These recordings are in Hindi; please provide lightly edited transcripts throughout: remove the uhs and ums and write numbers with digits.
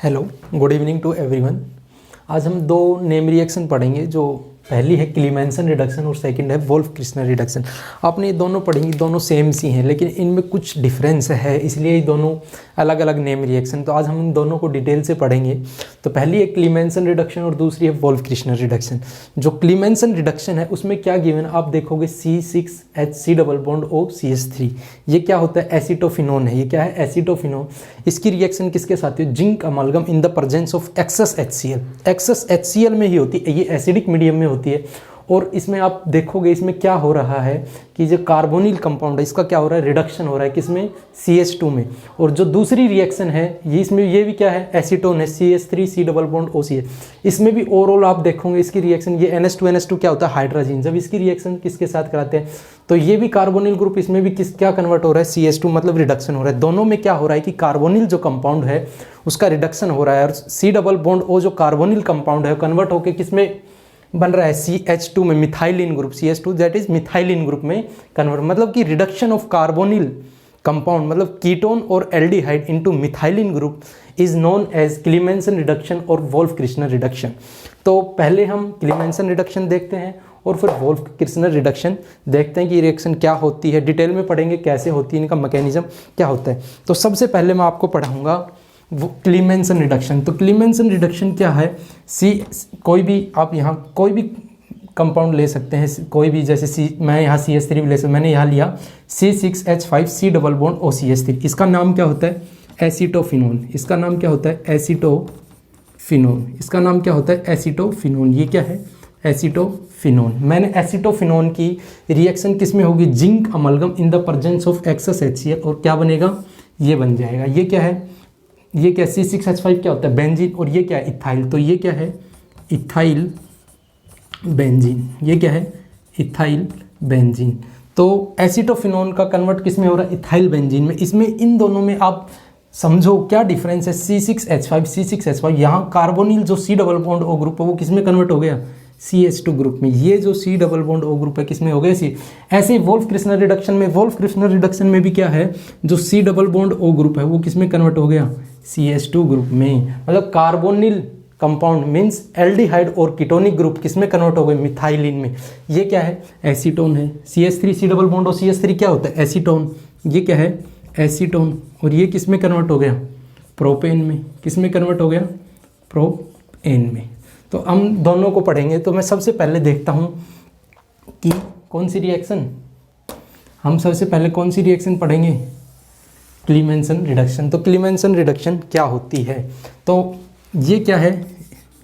Hello, good evening to everyone. आज हम दो नेम रिएक्शन पढ़ेंगे। जो पहली है क्लीमेंसन रिडक्शन और सेकंड है वोल्फ क्रिस्नर रिडक्शन। आपने ये दोनों पढ़ेंगी, दोनों सेम सी हैं लेकिन इनमें कुछ डिफरेंस है, इसलिए ये दोनों अलग अलग नेम रिएक्शन। तो आज हम इन दोनों को डिटेल से पढ़ेंगे। तो पहली है क्लीमेंसन रिडक्शन और दूसरी है वोल्फ क्रिस्नर रिडक्शन। जो क्लीमेंसन रिडक्शन है उसमें क्या गिवन आप देखोगे C6H double bond O CH3। ये क्या होता है? एसीटोफिनोन है। ये क्या है? एसीटोफिनोन। इसकी रिएक्शन किसके साथ है? Zinc amalgam in the presence of excess HCl। Excess HCl में ही होती है, ये एसिडिक मीडियम में होती है। और इसमें आप देखोगे इसमें क्या हो रहा है कि जो कार्बोनिल कंपाउंड है इसका क्या हो रहा है? रिडक्शन हो रहा है। किसमें? CH2 में। और जो दूसरी रिएक्शन है ये इसमें ये भी क्या है? एसीटोन है, CH3C डबल बॉन्ड OCH। इसमें भी ओवरऑल आप देखोगे इसकी रिएक्शन, ये NH2NH2 क्या होता है? हाइड्रोजन। जब इसकी रिएक्शन किसके साथ कराते हैं तो ये भी कार्बोनिल ग्रुप, इसमें भी क्या कन्वर्ट हो रहा है? CH2, मतलब रिडक्शन हो रहा है। दोनों में क्या हो रहा है कि कार्बोनिल जो कंपाउंड है उसका रिडक्शन हो रहा है और C डबल बॉन्ड O जो कार्बोनिल कंपाउंड है कन्वर्ट होकर किसमें बन रहा है? CH2 में, methylene group. CH2 that is methylene group में कन्वर्ट, मतलब कि रिडक्शन ऑफ कार्बोनिल कंपाउंड, मतलब कीटोन और aldehyde into methylene group is known as Clemmensen reduction और वोल्फ क्रिस्नर रिडक्शन। तो पहले हम क्लीमेंसन रिडक्शन देखते हैं और फिर वोल्फ क्रिस्नर रिडक्शन देखते हैं कि रिएक्शन क्या होती है। डिटेल में पढ़ेंगे कैसे होती है, इनका मैकेनिज्म क्या होता है। तो सबसे पहले मैं आपको पढ़ाऊंगा वो क्लीमेंसन रिडक्शन। तो क्लीमेंसन रिडक्शन क्या है? कोई भी आप यहाँ कोई भी कंपाउंड ले सकते हैं, कोई भी, जैसे मैं यहाँ CH3 भी ले सकता हूँ। मैंने यहाँ लिया C6H5C डबल बॉन्ड OCH3। इसका नाम क्या होता है? एसीटोफिनोन। इसका नाम क्या होता है? एसीटोफिनोन। इसका नाम क्या होता है? एसीटोफिनोन। ये क्या है? एसीटोफिनोन। मैंने एसीटोफिनोन की रिएक्शन किस में होगी? Zinc amalgam in the presence of excess HCl। और क्या बनेगा? ये बन जाएगा। ये क्या है? ये क्या? C6H5 क्या होता है? बेंजीन। और ये क्या है? इथाइल। तो ये क्या है? Ethyl benzene. ये क्या है? Ethyl benzene. तो एसीटोफिनोन का कन्वर्ट किस में हो रहा है? इथाइल बेंजीन में। इसमें इन दोनों में आप समझो क्या डिफरेंस है? C6H5 यहाँ कार्बोनिल जो C double bond O group है वो किस में कन्वर्ट हो गया? CH2 ग्रुप में। ये जो C double bond O group है किसमें हो गया? C। ऐसे ही वोल्फ क्रिस्नर रिडक्शन में, वोल्फ क्रिस्नर रिडक्शन में भी क्या है? जो C double bond O group है वो किसमें कन्वर्ट हो गया? CH2 ग्रुप में। मतलब कार्बोनिल कंपाउंड मीन्स एल्डिहाइड और कीटोनिक ग्रुप किसमें कन्वर्ट हो गए? मिथाइलिन में। ये क्या है? एसीटोन है। CH3C डबल बॉन्ड और CH3 क्या होता है? एसीटोन। ये क्या है? एसीटोन। और ये किस में कन्वर्ट हो गया? प्रोपेन में। किस में कन्वर्ट हो गया? प्रोपेन में। तो हम दोनों को पढ़ेंगे। तो मैं सबसे पहले देखता हूँ कि कौन सी रिएक्शन, हम सबसे पहले कौन सी रिएक्शन पढ़ेंगे? क्लीमेंसन रिडक्शन। तो क्लीमेंसन रिडक्शन क्या होती है? तो ये क्या है?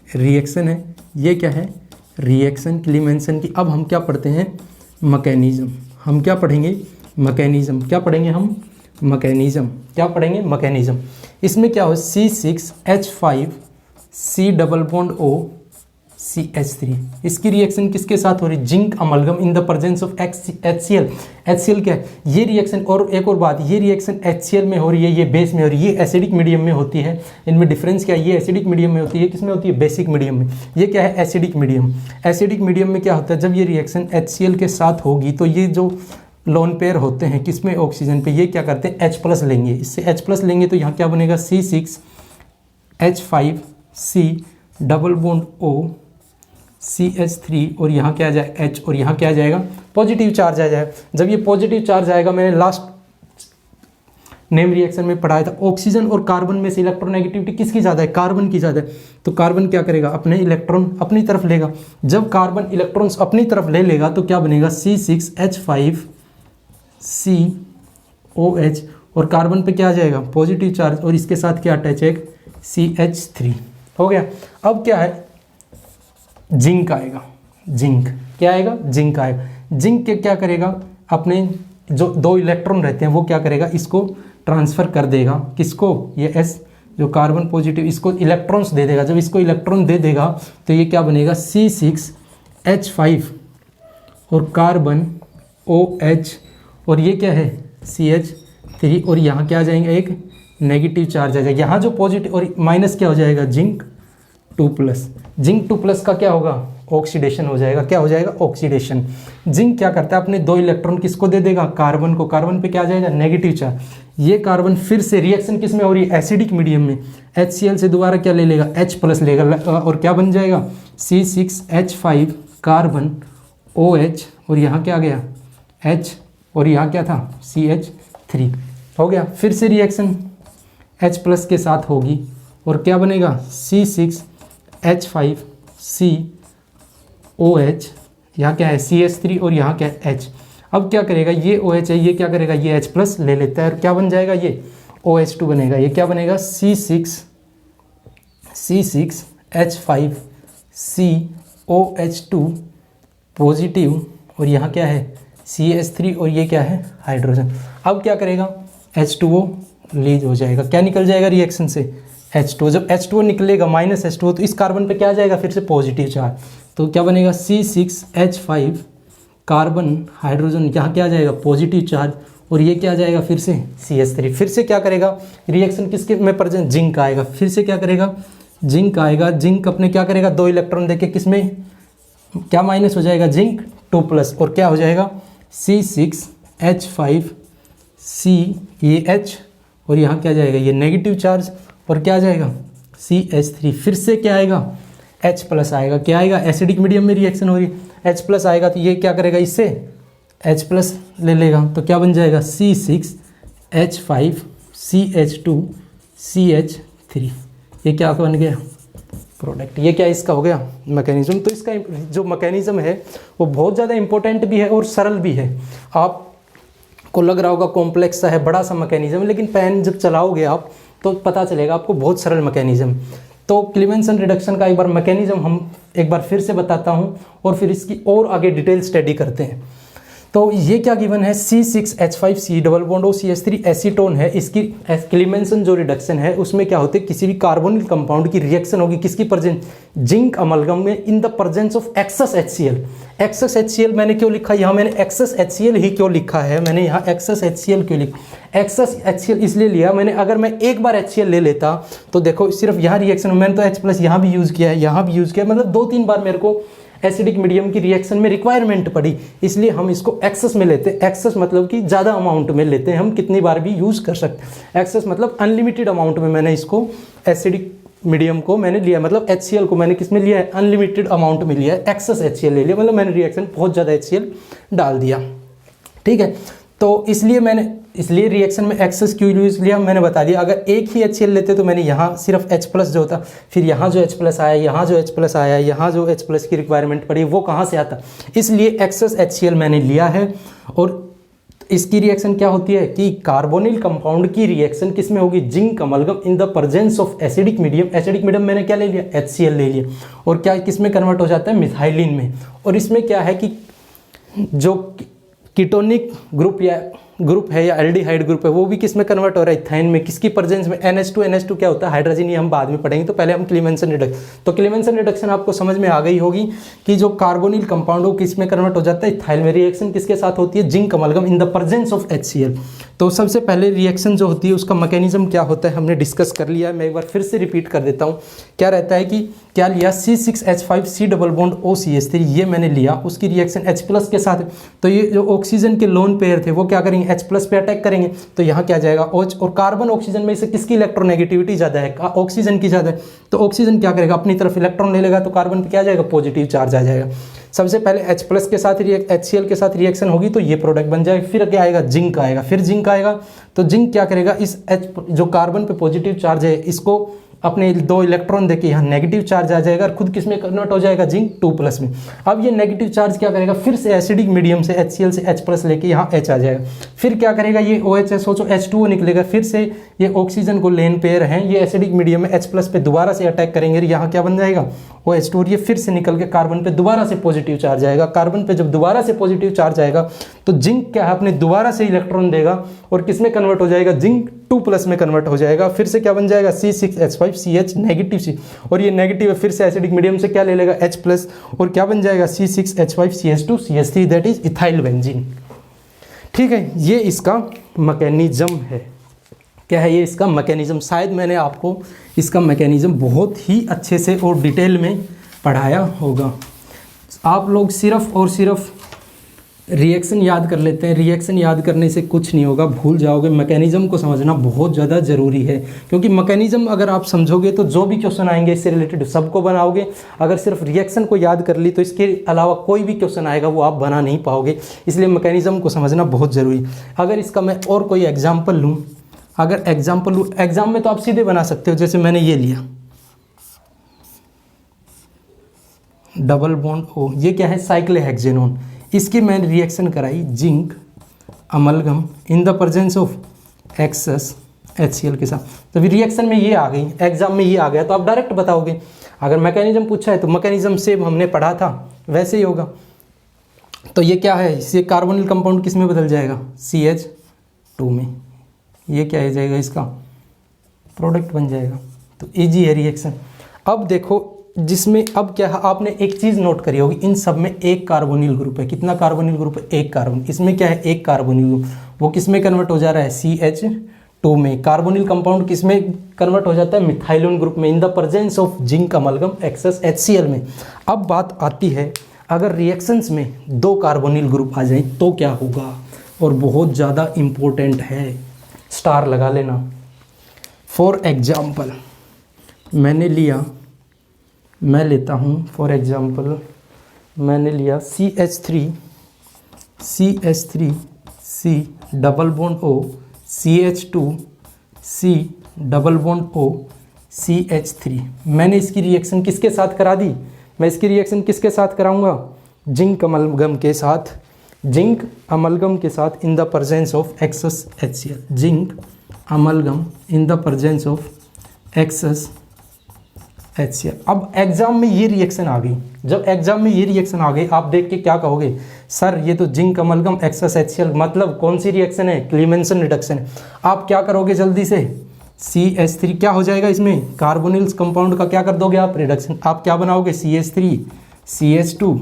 रिएक्शन है। ये क्या है? रिएक्शन क्लीमेंसन की। अब हम क्या पढ़ते हैं? मैकेनिज्म। हम क्या पढ़ेंगे? मैकेनिज्म। क्या पढ़ेंगे हम? मैकेनिज्म। क्या पढ़ेंगे? मैकेनिज्म। इसमें क्या हो? C6H5C double bond O CH3। इसकी रिएक्शन किसके साथ हो रही? Zinc amalgam in the presence of HCl। HCl क्या है? ये रिएक्शन, और एक और बात, ये रिएक्शन HCl में हो रही है, ये बेस में हो रही है, ये एसिडिक मीडियम में होती है। इनमें डिफरेंस क्या है? ये एसिडिक मीडियम में होती है, किसमें होती है? बेसिक मीडियम में। ये क्या है? Acidic medium. एसिडिक मीडियम में क्या होता है? जब ये रिएक्शन HCl के साथ होगी तो ये जो लोन पेयर होते हैं किसमें? ऑक्सीजन पे। ये क्या करते हैं? H+ लेंगे। इससे H+ लेंगे तो यहाँ क्या बनेगा? C6H5C double bond O CH3। और यहाँ क्या आ जाएगा? H। और यहाँ क्या आ जाएगा? पॉजिटिव चार्ज आ जाएगा। जब ये पॉजिटिव चार्ज आएगा, मैंने लास्ट नेम रिएक्शन में पढ़ाया था, ऑक्सीजन और कार्बन में से इलेक्ट्रोनेगेटिविटी किसकी ज़्यादा है? कार्बन की ज़्यादा है। तो कार्बन क्या करेगा? अपने इलेक्ट्रॉन अपनी तरफ लेगा। जब कार्बन इलेक्ट्रॉन्स अपनी तरफ ले लेगा तो क्या बनेगा? C6H5COH। और कार्बन पे क्या आ जाएगा? Positive charge. और इसके साथ क्या अटैच है? CH3। हो गया। अब क्या है? जिंक आएगा। जिंक क्या आएगा? जिंक आएगा। जिंक के क्या करेगा? अपने जो दो इलेक्ट्रॉन रहते हैं वो क्या करेगा? इसको ट्रांसफ़र कर देगा। किसको? ये S जो कार्बन पॉजिटिव, इसको इलेक्ट्रॉन्स दे देगा। जब इसको इलेक्ट्रॉन दे देगा तो ये क्या बनेगा? C6H5 और कार्बन OH। और ये क्या है? CH3। और यहाँ क्या आ जाएगा? एक नेगेटिव चार्ज आ जाएगा। यहाँ जो पॉजिटिव और माइनस क्या हो जाएगा? जिंक 2+। जिंक 2+ का क्या होगा? ऑक्सीडेशन हो जाएगा। क्या हो जाएगा? ऑक्सीडेशन। जिंक क्या करता है, अपने 2 इलेक्ट्रॉन किसको दे देगा? कार्बन को। कार्बन पे क्या आ जाएगा? Negative charge. ये कार्बन फिर से रिएक्शन किस में हो रही है? एसिडिक मीडियम में। HCl से दोबारा क्या ले लेगा? H+ लेगा और क्या बन जाएगा? C6H5 कार्बन OH और यहाँ क्या आ गया? H और यहाँ क्या था? CH3 हो गया। फिर से रिएक्शन H+ के साथ होगी और क्या बनेगा? C6H5COH, यहाँ क्या है? CH3 और यहाँ क्या है? H। अब क्या करेगा? ये OH है, ये क्या करेगा? ये H+ ले लेता है और क्या बन जाएगा? ये OH2 बनेगा। ये क्या बनेगा? C6H5COH2 पॉजिटिव और यहाँ क्या है? CH3 और ये क्या है? हाइड्रोजन। अब क्या करेगा? H2O रिलीज हो जाएगा। क्या निकल जाएगा रिएक्शन से? H2। जब H2O निकलेगा -H2O तो इस कार्बन पे क्या आ जाएगा? फिर से पॉजिटिव चार्ज। तो क्या बनेगा? C6H5 कार्बन हाइड्रोजन, यहाँ क्या आ जाएगा? पॉजिटिव चार्ज और ये क्या आ जाएगा? फिर से CH3। फिर से क्या करेगा? रिएक्शन किसके में प्रेजेंट? जिंक आएगा। फिर से क्या करेगा? जिंक आएगा। जिंक अपने क्या करेगा? 2 इलेक्ट्रॉन देके किसमें क्या माइनस हो जाएगा? जिंक 2+ और क्या हो जाएगा? C6H5CH और यहाँ क्या जाएगा? ये नेगेटिव चार्ज और क्या आ जाएगा? CH3। फिर से क्या आएगा? H+ आएगा। क्या आएगा? एसिडिक मीडियम में रिएक्शन हो रही है, H+ आएगा तो ये क्या करेगा? इससे H+ ले लेगा तो क्या बन जाएगा? C6H5CH2CH3। ये क्या बन गया? प्रोडक्ट। ये क्या इसका हो गया? मैकेनिज्म। तो इसका जो मैकेनिज्म है वो बहुत ज़्यादा इंपॉर्टेंट भी है और सरल भी है। आपको लग रहा होगा कॉम्प्लेक्स सा है, बड़ा सा मैकेनिज्म, लेकिन पेन जब चलाओगे आप तो पता चलेगा आपको बहुत सरल मैकेनिज्म। तो क्लीमेंसन रिडक्शन का एक बार मैकेनिज्म हम एक बार फिर से बताता हूँ और फिर इसकी और आगे डिटेल स्टडी करते हैं। तो ये क्या गिवन है? C6H5C+CH3 एसीटोन है। इसकी क्लीमेंसन जो रिडक्शन है उसमें क्या होते हैं? किसी भी कार्बोनिल कंपाउंड की रिएक्शन होगी किसकी प्रेजेंस? जिंक अमलगम में in the presence of excess HCl। Excess HCl मैंने क्यों लिखा यहाँ? मैंने एक्सेस HCl ही क्यों लिखा है? मैंने यहाँ एक्सेस HCl क्यों लिखा? एक्सेस HCl इसलिए लिया मैंने, अगर मैं एक बार HCl ले लेता तो देखो सिर्फ यहाँ रिएक्शन, मैंने तो H+ यहाँ भी यूज़ किया है, यहाँ भी यूज़ किया, मतलब 2-3 बार मेरे को एसिडिक मीडियम की रिएक्शन में रिक्वायरमेंट पड़ी, इसलिए हम इसको एक्सेस में लेते हैं। एक्सेस मतलब कि ज़्यादा अमाउंट में लेते हैं, हम कितनी बार भी यूज़ कर सकते हैं। एक्सेस मतलब अनलिमिटेड अमाउंट में मैंने इसको एसिडिक मीडियम को मैंने लिया, मतलब HCl को मैंने किस में लिया है? अनलिमिटेड अमाउंट में लिया है, एक्सेस HCl ले लिया, मतलब मैंने रिएक्शन बहुत ज़्यादा HCl डाल दिया। ठीक है, तो इसलिए रिएक्शन में एक्सेस क्यों यूज लिया मैंने बता दिया। अगर एक ही HCl लेते तो मैंने यहाँ सिर्फ H+ जो होता, फिर यहाँ जो H+ आया, यहाँ जो H+ आया, यहाँ जो H+ की रिक्वायरमेंट पड़ी वो कहाँ से आता, इसलिए एक्सेस HCl मैंने लिया है। और इसकी रिएक्शन क्या होती है कि कार्बोनिल कंपाउंड की रिएक्शन किस में होगी? Zinc amalgam in the presence of acidic medium. Acidic medium मैंने क्या ले लिया? HCl ले लिया और क्या किस में कन्वर्ट हो जाता है? मिथाइलिन में। और इसमें क्या है कि जो कीटोनिक ग्रुप है या एल्डिहाइड ग्रुप है वो भी किस में कन्वर्ट हो रहा है? इथाइन में। किसकी प्रेजेंस में? NH2 क्या होता है? हाइड्रोजन। ये हम बाद में पढ़ेंगे, तो पहले हम क्लीमेंसन रिडक्शन। तो क्लीमेंसन रिडक्शन आपको समझ में आ गई होगी कि जो कार्बोनिल कंपाउंड हो किस में कन्वर्ट हो जाता है? इथाइल में। रिएक्शन किसके साथ होती है? Zinc amalgam in the presence of HCl। तो सबसे पहले रिएक्शन जो होती है उसका मैकेनिज्म क्या होता है हमने डिस्कस कर लिया है, मैं एक बार फिर से रिपीट कर देता हूँ। क्या रहता है कि क्या लिया? C6H5C+CH3 ये मैंने लिया, उसकी रिएक्शन H+ के साथ। तो ये जो ऑक्सीजन के लोन पेयर थे वो क्या करेंगे? H+ पे अटैक करेंगे, तो यहाँ क्या जाएगा? OH। और कार्बन ऑक्सीजन में से किसकी इलेक्ट्रोनेगेटिविटी ज़्यादा है? ऑक्सीजन की ज़्यादा है। तो ऑक्सीजन क्या करेगा? अपनी तरफ इलेक्ट्रॉन ले लेगा, तो कार्बन पे क्या जाएगा? पॉजिटिव चार्ज आ जाएगा। सबसे पहले H+ के साथ HCl के साथ रिएक्शन होगी तो ये प्रोडक्ट बन जाएगा। फिर क्या आएगा? जिंक आएगा। फिर जिंक आएगा तो जिंक क्या करेगा? इस जो कार्बन पे पॉजिटिव चार्ज है इसको अपने 2 इलेक्ट्रॉन देके यहाँ नेगेटिव चार्ज आ जाएगा और खुद किस में कन्वर्ट हो जाएगा? जिंक 2+ में। अब ये नेगेटिव चार्ज क्या करेगा? फिर से एसिडिक मीडियम से HCl से H+ लेके यहाँ H आ जाएगा। फिर क्या करेगा? ये OH सोचो H2O निकलेगा, फिर से ये ऑक्सीजन को लेन पेयर हैं, ये एसिडिक मीडियम में H+ पे दोबारा से अटैक करेंगे, यहाँ क्या बन जाएगा? OH2। और ये फिर से निकल के कार्बन पे दोबारा से पॉजिटिव चार्ज आएगा। कार्बन पे जब दोबारा से पॉजिटिव चार्ज आएगा तो जिंक क्या है? अपने दोबारा से इलेक्ट्रॉन देगा और किस में कन्वर्ट हो जाएगा? जिंक 2+ में कन्वर्ट हो जाएगा। फिर से क्या बन जाएगा? C6H5CH नेगेटिव C, और ये नेगेटिव है, फिर से एसिडिक मीडियम से क्या ले लेगा? H+ और क्या बन जाएगा? C6H5CH2CH3 that is ethyl benzene. ठीक है, ये इसका मैकेनिज्म है। क्या है ये इसका मैकेनिज्म? शायद मैंने आपको इसका मैकेनिज्म बहुत ही अच्छे से और डिटेल में पढ़ाया होगा। आप लोग सिर्फ और सिर्फ रिएक्शन याद कर लेते हैं। रिएक्शन याद करने से कुछ नहीं होगा, भूल जाओगे। मैकेनिज्म को समझना बहुत ज़्यादा ज़रूरी है, क्योंकि मैकेनिज्म अगर आप समझोगे तो जो भी क्वेश्चन आएंगे इससे रिलेटेड सबको बनाओगे। अगर सिर्फ रिएक्शन को याद कर ली तो इसके अलावा कोई भी क्वेश्चन आएगा वो आप बना नहीं पाओगे। इसलिए मैकेनिज्म को समझना बहुत ज़रूरी है। अगर इसका मैं और कोई एग्जाम्पल लूँ, अगर एग्जाम्पल लूँ, एग्जाम में तो आप सीधे बना सकते हो। जैसे मैंने ये लिया डबल बॉन्ड O, ये क्या है, साइक्लोहेक्सेनोन। इसकी मैंने रिएक्शन कराई zinc amalgam in the presence of excess HCl के साथ। तो फिर रिएक्शन में ये आ गई, एग्जाम में ये आ गया तो आप डायरेक्ट बताओगे। अगर मैकेनिज्म पूछा है तो मैकेनिज्म से हमने पढ़ा था वैसे ही होगा। तो ये क्या है, इससे कार्बोनिल कंपाउंड किस में बदल जाएगा, CH2 में। ये क्या हो जाएगा, इसका प्रोडक्ट बन जाएगा। तो इजी है रिएक्शन। अब देखो जिसमें अब क्या है, आपने एक चीज़ नोट करी होगी, इन सब में एक कार्बोनिल ग्रुप है। कितना कार्बोनिल ग्रुप है, एक कार्बन। इसमें क्या है, एक कार्बोनिल ग्रुप, वो किस में कन्वर्ट हो जा रहा है, CH2 में। कार्बोनिल कंपाउंड किस में कन्वर्ट हो जाता है, मिथाइलोन ग्रुप में, in the presence of zinc amalgam excess HCl में। अब बात आती है, अगर रिएक्शंस में दो कार्बोनिल ग्रुप आ जाए तो क्या होगा, और बहुत ज़्यादा इम्पोर्टेंट है, स्टार लगा लेना। फॉर एग्जाम्पल मैं लेता हूँ, फॉर एग्जाम्पल मैंने लिया CH3C double bond O CH2C double bond O CH3। मैंने इसकी रिएक्शन किसके साथ करा दी, मैं इसकी रिएक्शन किसके साथ कराऊंगा, जिंक अमलगम के साथ, जिंक अमलगम के साथ in the presence of excess HCl। Zinc amalgam in the presence of excess HCl। अब एग्जाम में ये रिएक्शन आ गई, जब एग्जाम में ये रिएक्शन आ गई आप देख के क्या कहोगे, सर ये तो जिंक अमलगम एक्सेस HCl, मतलब कौन सी रिएक्शन है, क्लीमेंसन रिडक्शन है। आप क्या करोगे जल्दी से, CH3 क्या हो जाएगा, इसमें कार्बोनिल्स कंपाउंड का क्या कर दोगे आप, रिडक्शन। आप क्या बनाओगे, CH3 CH2,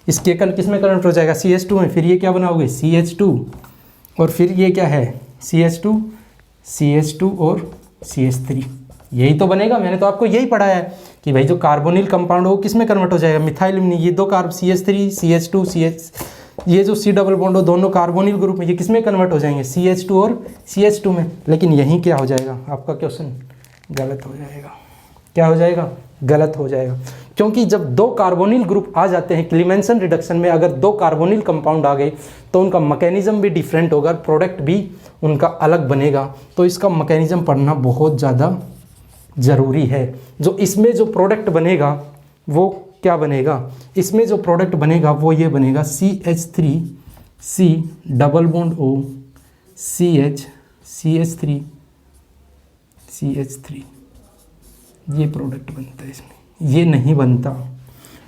इसके कल किस में कन्वर्ट हो जाएगा, CH2 में। फिर ये क्या बनाओगे, CH2, और फिर ये क्या है, CH2 और CH3, यही तो बनेगा। मैंने तो आपको यही पढ़ाया है कि भाई जो कार्बोनिल कंपाउंड हो किस में कन्वर्ट हो जाएगा, मिथाइल में। ये दो कार्ब CH3 CH2 CH, ये जो C डबल बॉन्ड हो दोनों कार्बोनिल ग्रुप में, ये किस में कन्वर्ट हो जाएंगे, CH2 और CH2 में। लेकिन यहीं क्या हो जाएगा, आपका क्वेश्चन गलत हो जाएगा। क्या हो जाएगा, गलत हो जाएगा, क्योंकि जब दो कार्बोनिल ग्रुप आ जाते हैं क्लीमेंसन रिडक्शन में, अगर दो कार्बोनिल कंपाउंड आ गए तो उनका मैकेनिज्म भी डिफरेंट होगा, प्रोडक्ट भी उनका अलग बनेगा। तो इसका मैकेनिज्म पढ़ना बहुत ज़्यादा ज़रूरी है। जो इसमें जो प्रोडक्ट बनेगा वो क्या बनेगा, इसमें जो प्रोडक्ट बनेगा वो ये बनेगा CH3C double bond O CH3 ये प्रोडक्ट बनता है इसमें, ये नहीं बनता।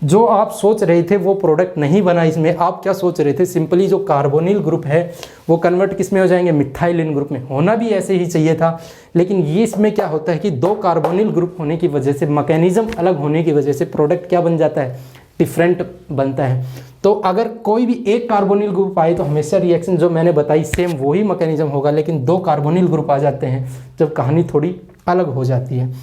जो आप सोच रहे थे वो प्रोडक्ट नहीं बना इसमें। आप क्या सोच रहे थे, सिंपली जो कार्बोनिल ग्रुप है वो कन्वर्ट किस में हो जाएंगे, मिथाइलिन ग्रुप में। होना भी ऐसे ही चाहिए था, लेकिन ये इसमें क्या होता है कि दो कार्बोनिल ग्रुप होने की वजह से, मैकेनिज्म अलग होने की वजह से प्रोडक्ट क्या बन जाता है, डिफरेंट बनता है। तो अगर कोई भी एक कार्बोनिल ग्रुप आए तो हमेशा रिएक्शन जो मैंने बताई सेम वही मैकेनिज्म होगा, लेकिन दो कार्बोनिल ग्रुप आ जाते हैं जब कहानी थोड़ी अलग हो जाती है।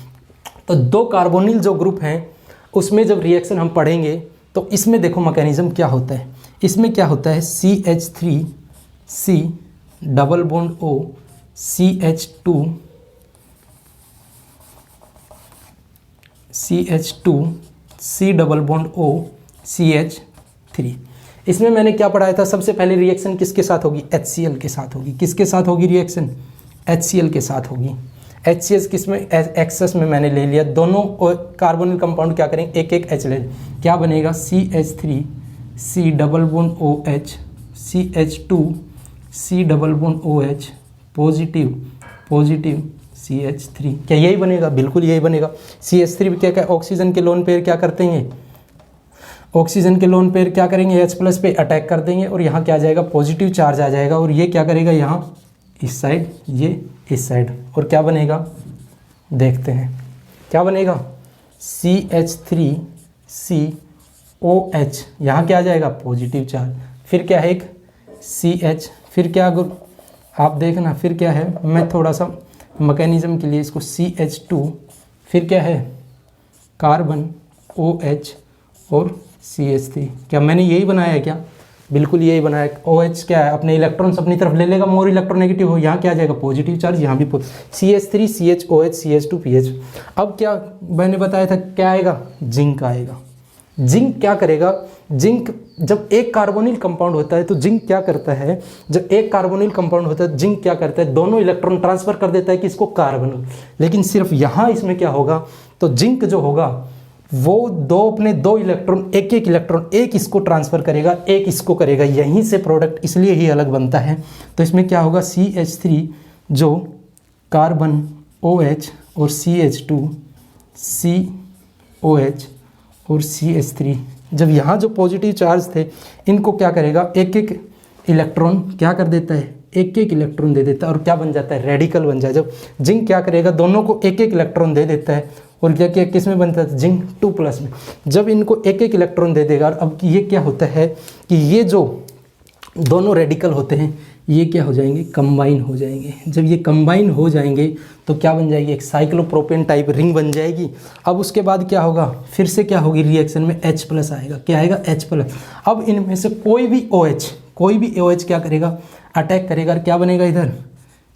तो दो कार्बोनिल जो ग्रुप हैं उसमें जब रिएक्शन हम पढ़ेंगे तो इसमें देखो मैकेनिज्म क्या होता है। इसमें क्या होता है, CH3C double bond O CH2C double bond O CH3। इसमें मैंने क्या पढ़ाया था, सबसे पहले रिएक्शन किसके साथ होगी, HCl के साथ होगी। किसके साथ होगी रिएक्शन, HCl के साथ होगी। HCl किस में, एक्सेस में मैंने ले लिया। दोनों कार्बोनिल कंपाउंड क्या करेंगे, एक एक H ले, क्या बनेगा CH3C double bond OH CH2C double bond OH positive CH3। क्या यही बनेगा, बिल्कुल यही बनेगा। CH3 भी क्या ऑक्सीजन के लोन पेयर क्या करते हैं, ऑक्सीजन के लोन पेयर क्या करेंगे, H+ पे अटैक कर देंगे और यहाँ क्या आ जाएगा, पॉजिटिव चार्ज आ जाएगा। और ये क्या करेगा, यहाँ इस साइड, ये इस साइड, और क्या बनेगा, देखते हैं क्या बनेगा, CH3COH, यहाँ क्या आ जाएगा, पॉजिटिव चार्ज। फिर क्या है, एक CH, फिर क्या, आप देखना फिर क्या है, मैं थोड़ा सा मैकेनिज्म के लिए इसको CH2, फिर क्या है, कार्बन OH और CH3। क्या मैंने यही बनाया है क्या? बिल्कुल यही बनाया। OH क्या है, अपने इलेक्ट्रॉन्स अपनी तरफ ले लेगा, मोर इलेक्ट्रोनेगेटिव हो, यहाँ क्या आ जाएगा पॉजिटिव चार्ज, यहाँ भी CH3 CHOH CH2 PH। अब क्या मैंने बताया था, क्या आएगा? जिंक आएगा। जिंक क्या करेगा? जिंक जब एक कार्बोनिल कंपाउंड होता है तो जिंक क्या करता है, जब एक कार्बोनिल कंपाउंड होता है जिंक क्या करता है, दोनों इलेक्ट्रॉन ट्रांसफर कर देता है कि इसको कार्बन। लेकिन सिर्फ यहाँ इसमें क्या होगा, तो जिंक जो होगा वो अपने दो इलेक्ट्रॉन, एक इलेक्ट्रॉन, एक इसको ट्रांसफर करेगा, एक इसको करेगा, यहीं से प्रोडक्ट इसलिए ही अलग बनता है। तो इसमें क्या होगा, CH3 जो कार्बन OH और CH2 COH और CH3, जब यहाँ जो पॉजिटिव चार्ज थे इनको क्या करेगा, एक इलेक्ट्रॉन क्या कर देता है, एक इलेक्ट्रॉन दे देता है और क्या बन जाता है, रेडिकल बन जाए। जब जिंक क्या करेगा, दोनों को एक इलेक्ट्रॉन दे देता है और क्या किस में बनता है, जिंक 2+ में। जब इनको एक इलेक्ट्रॉन दे देगा, अब ये क्या होता है कि ये जो दोनों रेडिकल होते हैं ये क्या हो जाएंगे, कंबाइन हो जाएंगे। जब ये कंबाइन हो जाएंगे तो क्या बन जाएगी, एक साइक्लोप्रोपेन टाइप रिंग बन जाएगी। अब उसके बाद क्या होगा, फिर से क्या होगी, रिएक्शन में H+ आएगा। क्या आएगा, H+। अब इनमें से कोई भी OH क्या करेगा, अटैक करेगा, क्या बनेगा इधर,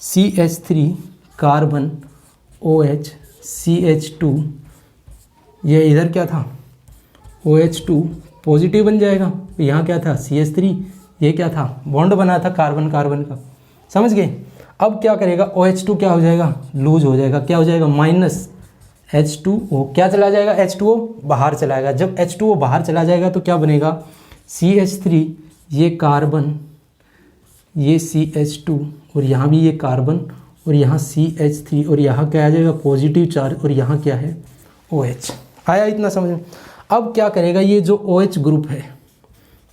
CH3 कार्बन OH CH2, ये इधर क्या था, OH2 पॉजिटिव बन जाएगा। यहाँ क्या था, CH3, ये क्या था, बॉन्ड बना था कार्बन कार्बन का, समझ गए। अब क्या करेगा, OH2 क्या हो जाएगा, लूज हो जाएगा। क्या हो जाएगा, -H2O, क्या चला जाएगा, H2O बाहर चलाएगा। जब H2O बाहर चला जाएगा तो क्या बनेगा, CH3 ये कार्बन, ये CH2 और यहाँ भी ये कार्बन और यहाँ CH3 और यहाँ क्या आ जाएगा, पॉजिटिव चार्ज, और यहाँ क्या है, OH। आया इतना समझ में। अब क्या करेगा, ये जो OH ग्रुप है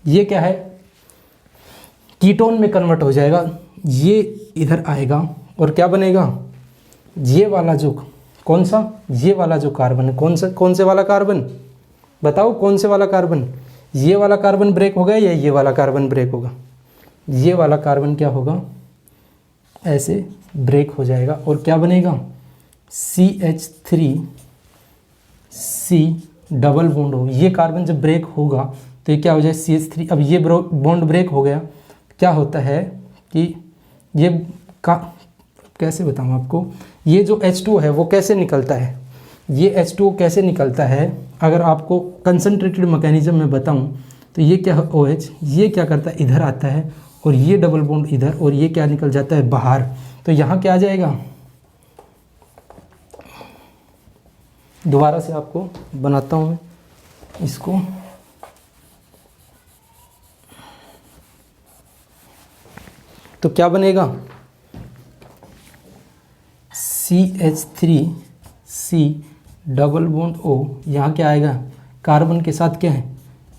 ये क्या है, कीटोन में कन्वर्ट हो जाएगा। ये इधर आएगा और क्या बनेगा, ये वाला जो कौन सा, ये वाला जो कार्बन है, कौन से वाला कार्बन बताओ, कौन से वाला कार्बन, ये वाला कार्बन ब्रेक होगा या ये वाला कार्बन ब्रेक होगा, ये वाला कार्बन क्या होगा, ऐसे ब्रेक हो जाएगा और क्या बनेगा, CH3 C डबल बॉन्ड हो। ये कार्बन जब ब्रेक होगा तो ये क्या हो जाए, CH3। अब ये बॉन्ड ब्रेक हो गया, क्या होता है कि ये कैसे बताऊँ आपको, ये जो H2 है वो कैसे निकलता है, ये H2O कैसे निकलता है, अगर आपको कंसंट्रेटेड मैकेनिज्म में बताऊँ तो ये क्या है, OH, ये क्या करता है, इधर आता है और ये डबल बॉन्ड इधर, और ये क्या निकल जाता है बाहर। तो यहाँ क्या आ जाएगा, दोबारा से आपको बनाता हूँ मैं इसको, तो क्या बनेगा, CH3 C double bond O, यहाँ क्या आएगा, कार्बन के साथ क्या है,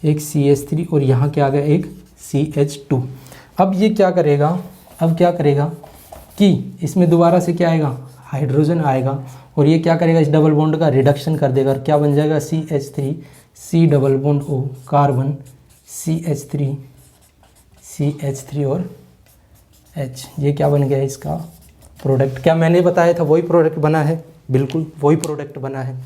एक CH3 और यहाँ क्या आ गया, एक CH2। अब ये क्या करेगा, अब क्या करेगा कि इसमें दोबारा से क्या आएगा, हाइड्रोजन आएगा और ये क्या करेगा, इस डबल बॉन्ड का रिडक्शन कर देगा और क्या बन जाएगा, CH3 C double bond O carbon CH3 और H, ये क्या बन गया इसका प्रोडक्ट। क्या मैंने बताया था वही प्रोडक्ट बना है, बिल्कुल वही प्रोडक्ट बना है।